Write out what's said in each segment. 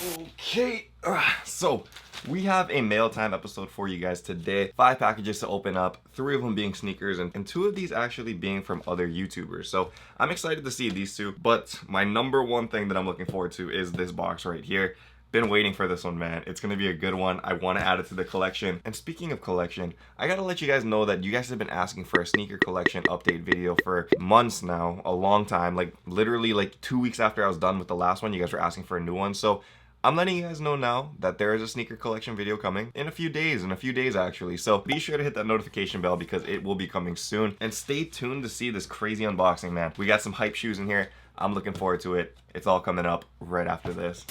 Okay, so we have a mail time episode for you guys today. 5 packages to open up, 3 of them being sneakers, and 2 of these actually being from other YouTubers. So I'm excited to see these 2, but my number one thing that I'm looking forward to is this box right here. Been waiting for this one, man. It's gonna be a good one. I want to add it to the collection. And speaking of collection, I gotta let you guys know that you guys have been asking for a sneaker collection update video for months now, a long time, like literally like 2 weeks after I was done with the last one. You guys were asking for a new one, so I'm letting you guys know now that there is a sneaker collection video coming in a few days actually. So be sure to hit that notification bell because it will be coming soon. And stay tuned to see this crazy unboxing, man. We got some hype shoes in here. I'm looking forward to it. It's all coming up right after this.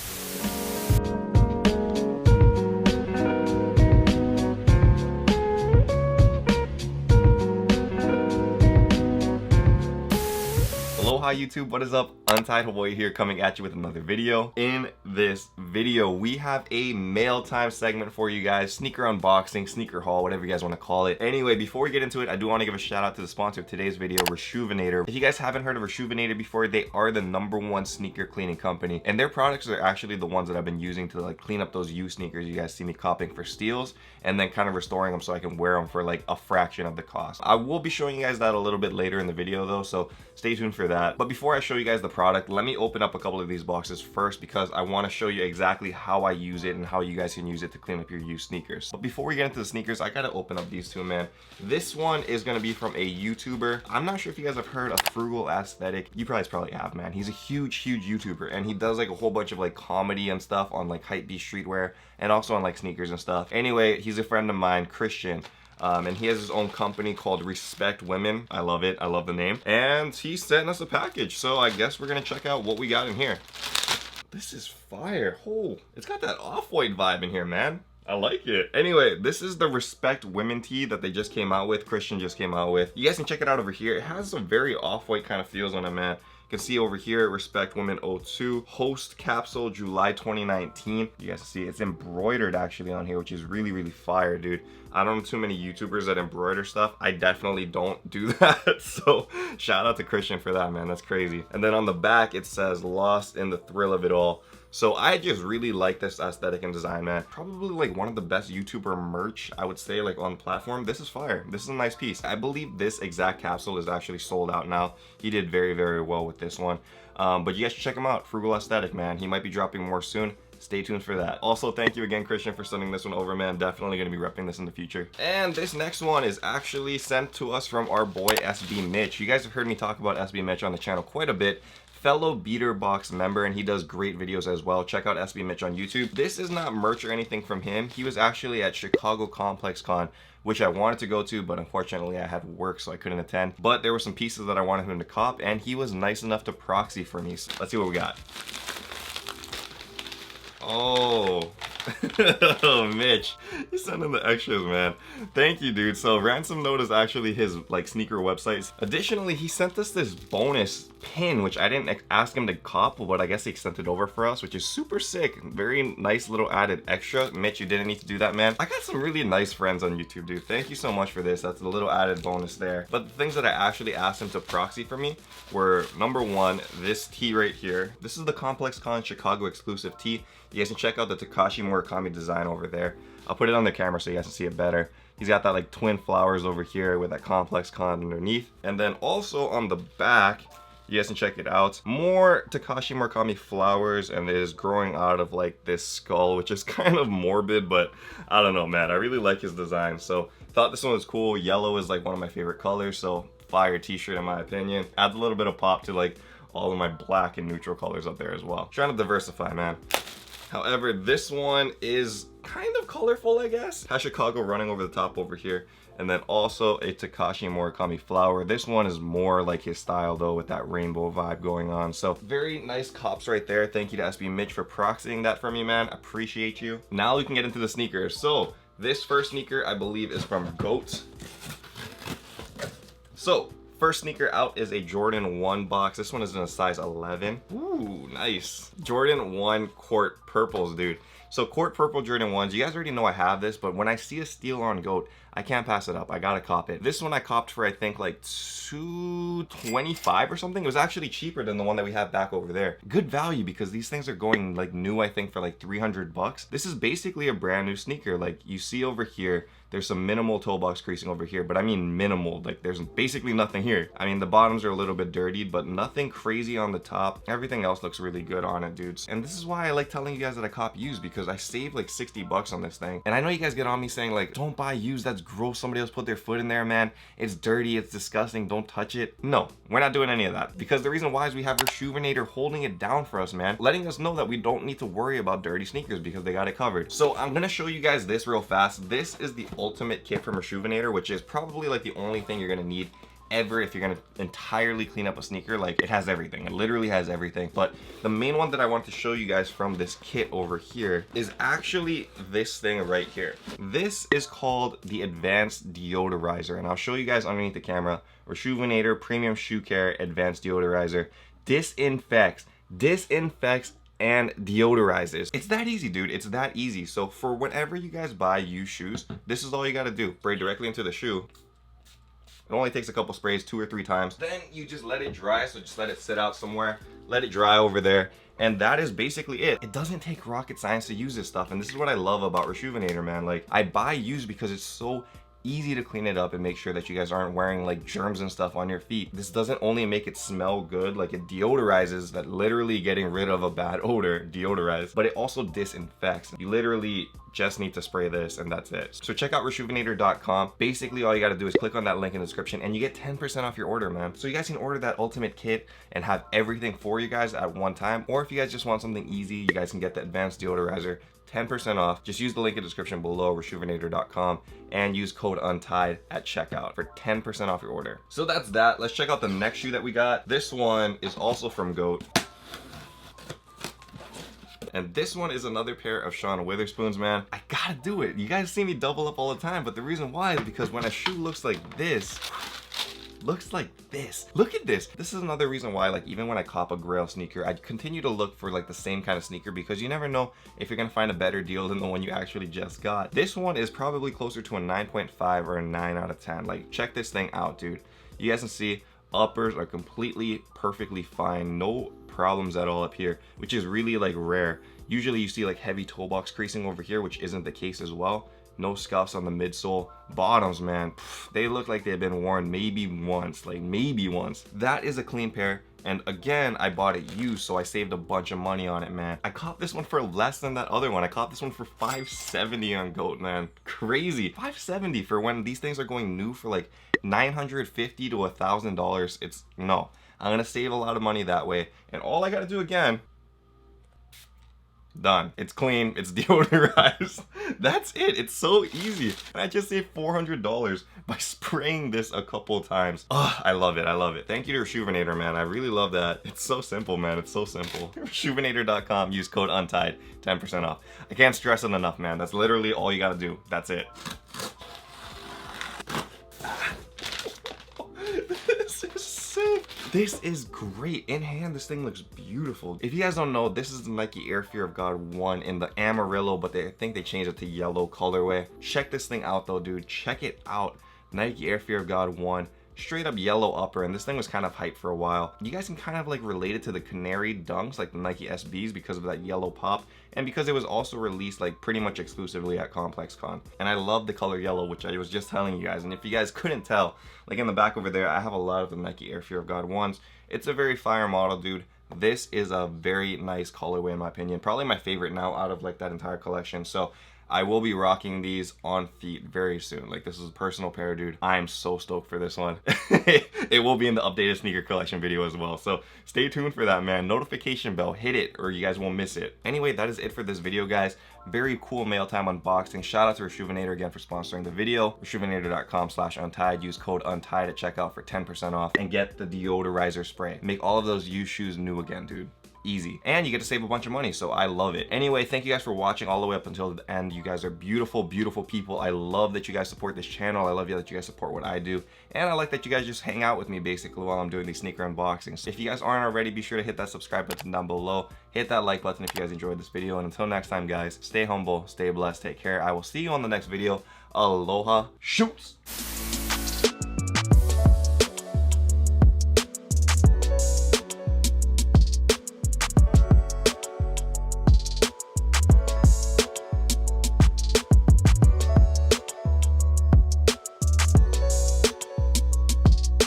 Aloha YouTube, what is up? Untied Hawaii here, coming at you with another video. In this video, we have a mail time segment for you guys. Sneaker unboxing, sneaker haul, whatever you guys want to call it. Anyway, before we get into it, I do want to give a shout out to the sponsor of today's video, Reshoevnator. If you guys haven't heard of Reshoevnator before, they are the #1 sneaker cleaning company. And their products are actually the ones that I've been using to like clean up those used sneakers you guys see me copping for steals, and then kind of restoring them so I can wear them for like a fraction of the cost. I will be showing you guys that a little bit later in the video though, so stay tuned for that. But before I show you guys the product, let me open up a couple of these boxes first because I want to show you exactly how I use it and how you guys can use it to clean up your used sneakers. But before we get into the sneakers, I gotta open up these 2, man. This one is gonna be from a YouTuber. I'm not sure if you guys have heard of Frugal Aesthetic. You probably have, man. He's a huge YouTuber, and he does like a whole bunch of like comedy and stuff on like hypebeast streetwear and also on like sneakers and stuff. Anyway, he's a friend of mine, Christian. And he has his own company called Respect Women. I love it. I love the name. And he sent us a package. So I guess we're going to check out what we got in here. This is fire. Oh, it's got that off-white vibe in here, man. I like it. Anyway, this is the Respect Women tee that they just came out with. Christian just came out with. You guys can check it out over here. It has some very off-white kind of feels on it, man. You can see over here, Respect Women 02, host capsule July 2019. You guys see it's embroidered actually on here, which is really fire, dude. I don't know too many YouTubers that embroider stuff. I definitely don't do that. So shout out to Christian for that, man. That's crazy. And then on the back, it says lost in the thrill of it all. So I just really like this aesthetic and design, man. Probably like one of the best YouTuber merch, I would say, like on the platform. This is fire. This is a nice piece. I believe this exact capsule is actually sold out now. He did very well with this one. But you guys should check him out. Frugal Aesthetic, man. He might be dropping more soon. Stay tuned for that. Also, thank you again, Christian, for sending this one over, man. Definitely gonna be repping this in the future. And this next one is actually sent to us from our boy SB Mitch. You guys have heard me talk about SB Mitch on the channel quite a bit. Fellow Beater Box member, and he does great videos as well. Check out SB Mitch on YouTube. This is not merch or anything from him. He was actually at Chicago Complex Con, which I wanted to go to, but unfortunately I had work, so I couldn't attend. But there were some pieces that I wanted him to cop, and he was nice enough to proxy for me. So let's see what we got. Oh, Mitch, you sent in the extras, man. Thank you, dude. So Ransom Note is actually his like sneaker websites. Additionally, he sent us this bonus pin, which I didn't ask him to cop, but I guess he sent it over for us, which is super sick. Very nice little added extra. Mitch, you didn't need to do that, man. I got some really nice friends on YouTube, dude. Thank you so much for this. That's a little added bonus there. But the things that I actually asked him to proxy for me were, #1, this tee right here. This is the Complex Con Chicago exclusive tee. You guys can check out the Takashi Murakami design over there. I'll put it on the camera so you guys can see it better. He's got that like twin flowers over here with that Complex Con underneath. And then also on the back, you guys can check it out. More Takashi Murakami flowers, and it is growing out of like this skull, which is kind of morbid, but I don't know, man. I really like his design. So thought this one was cool. Yellow is like one of my favorite colors, so fire t-shirt in my opinion. Adds a little bit of pop to like all of my black and neutral colors up there as well. Trying to diversify, man. However, this one is kind of colorful, I guess. Has Chicago running over the top over here. And then also a Takashi Murakami flower. This one is more like his style though, with that rainbow vibe going on. So very nice cops right there. Thank you to SB Mitch for proxying that for me, man. Appreciate you. Now we can get into the sneakers. So this first sneaker I believe is from GOAT. So first sneaker out is a Jordan 1 box. This one is in a size 11. Ooh, nice. Jordan 1 Court purples, dude. So Court Purple Jordan 1s, you guys already know I have this, but when I see a steal on GOAT, I can't pass it up. I gotta cop it. This one I copped for I think like $225 or something. It was actually cheaper than the one that we have back over there. Good value because these things are going like new, I think, for like 300 bucks. This is basically a brand new sneaker. Like you see over here, there's some minimal toe box creasing over here, but I mean minimal. Like there's basically nothing here. I mean the bottoms are a little bit dirtied, but nothing crazy on the top. Everything else looks really good on it, dudes. And this is why I like telling you guys that I cop used, because I saved like 60 bucks on this thing. And I know you guys get on me saying like, don't buy used, that's gross, somebody else put their foot in there, man. It's dirty, it's disgusting, don't touch it. No, we're not doing any of that, because the reason why is we have Reshoevn8r holding it down for us, man, letting us know that we don't need to worry about dirty sneakers because they got it covered. So I'm gonna show you guys this real fast. This is the ultimate kit from Reshoevn8r, which is probably like the only thing you're gonna need ever if you're gonna entirely clean up a sneaker. Like it has everything, it literally has everything. But the main one that I want to show you guys from this kit over here is actually this thing right here. This is called the Advanced Deodorizer, and I'll show you guys underneath the camera. Reshoevn8r Premium Shoe Care Advanced Deodorizer disinfects and deodorizes. It's that easy, dude. It's that easy. So for whenever you guys buy used shoes, this is all you gotta do. Spray directly into the shoe. It only takes a couple sprays, 2 or 3 times. Then you just let it dry, so just let it sit out somewhere. Let it dry over there. And that is basically it. It doesn't take rocket science to use this stuff. And this is what I love about Reshoevn8r, man. Like, I buy used because it's so easy to clean it up and make sure that you guys aren't wearing like germs and stuff on your feet. This doesn't only make it smell good, like it deodorizes, that literally getting rid of a bad odor, deodorize, but it also disinfects. You literally just need to spray this and that's it. So check out Reshoevn8r.com. Basically all you gotta do is click on that link in the description and you get 10% off your order, man. So you guys can order that ultimate kit and have everything for you guys at one time. Or if you guys just want something easy, you guys can get the Advanced Deodorizer, 10% off. Just use the link in the description below, Reshoevn8r.com, and use code UNTIED at checkout for 10% off your order. So that's that. Let's check out the next shoe that we got. This one is also from GOAT. And this one is another pair of Sean Witherspoons, man. I gotta do it. You guys see me double up all the time, but the reason why is because when a shoe looks like this, look at this. This is another reason why, like, even when I cop a Grail sneaker, I continue to look for like the same kind of sneaker, because you never know if you're gonna find a better deal than the one you actually just got. This one is probably closer to a 9.5 or a 9 out of 10. Like, check this thing out, dude. You guys can see uppers are completely perfectly fine, no problems at all up here, which is really like rare. Usually you see like heavy toe box creasing over here, which isn't the case as well. No scuffs on the midsole. Bottoms, man, they look like they've been worn maybe once, like maybe once. That is a clean pair. And again, I bought it used, so I saved a bunch of money on it, man. I copped this one for less than that other one. I copped this one for $570 on GOAT, man. Crazy. $570 for when these things are going new for like $950 to $1,000. It's, no. I'm gonna save a lot of money that way. And all I gotta do again, done. It's clean, it's deodorized. That's it. It's so easy. I just saved $400 by spraying this a couple times. Oh, I love it. I love it. Thank you to Reshoevn8r, man. I really love that. It's so simple, man. It's so simple. Reshoevn8r.com. Use code UNTIED. 10% off. I can't stress it enough, man. That's literally all you gotta do. That's it. This is sick. This is great. In hand, this thing looks beautiful. If you guys don't know, this is the Nike Air Fear of God 1 in the Amarillo, but I think they changed it to yellow colorway. Check this thing out though, dude. Check it out. Nike Air Fear of God 1. Straight up yellow upper, and this thing was kind of hyped for a while. You guys can kind of like relate it to the Canary Dunks, like the Nike SBs, because of that yellow pop, and because it was also released like pretty much exclusively at ComplexCon. And I love the color yellow, which I was just telling you guys. And if you guys couldn't tell, like in the back over there, I have a lot of the Nike Air Fear of God 1s. It's a very fire model, dude. This is a very nice colorway in my opinion. Probably my favorite now out of like that entire collection. So I will be rocking these on feet very soon. Like, this is a personal pair, dude. I am so stoked for this one. It will be in the updated sneaker collection video as well. So stay tuned for that, man. Notification bell, hit it or you guys won't miss it. Anyway, that is it for this video, guys. Very cool mail time unboxing. Shout out to Reshoevn8r again for sponsoring the video. Reshoevn8r.com/untied. Use code UNTIED at checkout for 10% off and get the deodorizer spray. Make all of those used shoes new again, dude. easy. And you get to save a bunch of money, so I love it. Anyway, thank you guys for watching all the way up until the end. You guys are beautiful, beautiful people. I love that you guys support this channel. I love that you guys support what I do. And I like that you guys just hang out with me basically while I'm doing these sneaker unboxings. If you guys aren't already, be sure to hit that subscribe button down below. Hit that like button if you guys enjoyed this video. And until next time, guys, stay humble, stay blessed, take care. I will see you on the next video. Aloha. Shoots!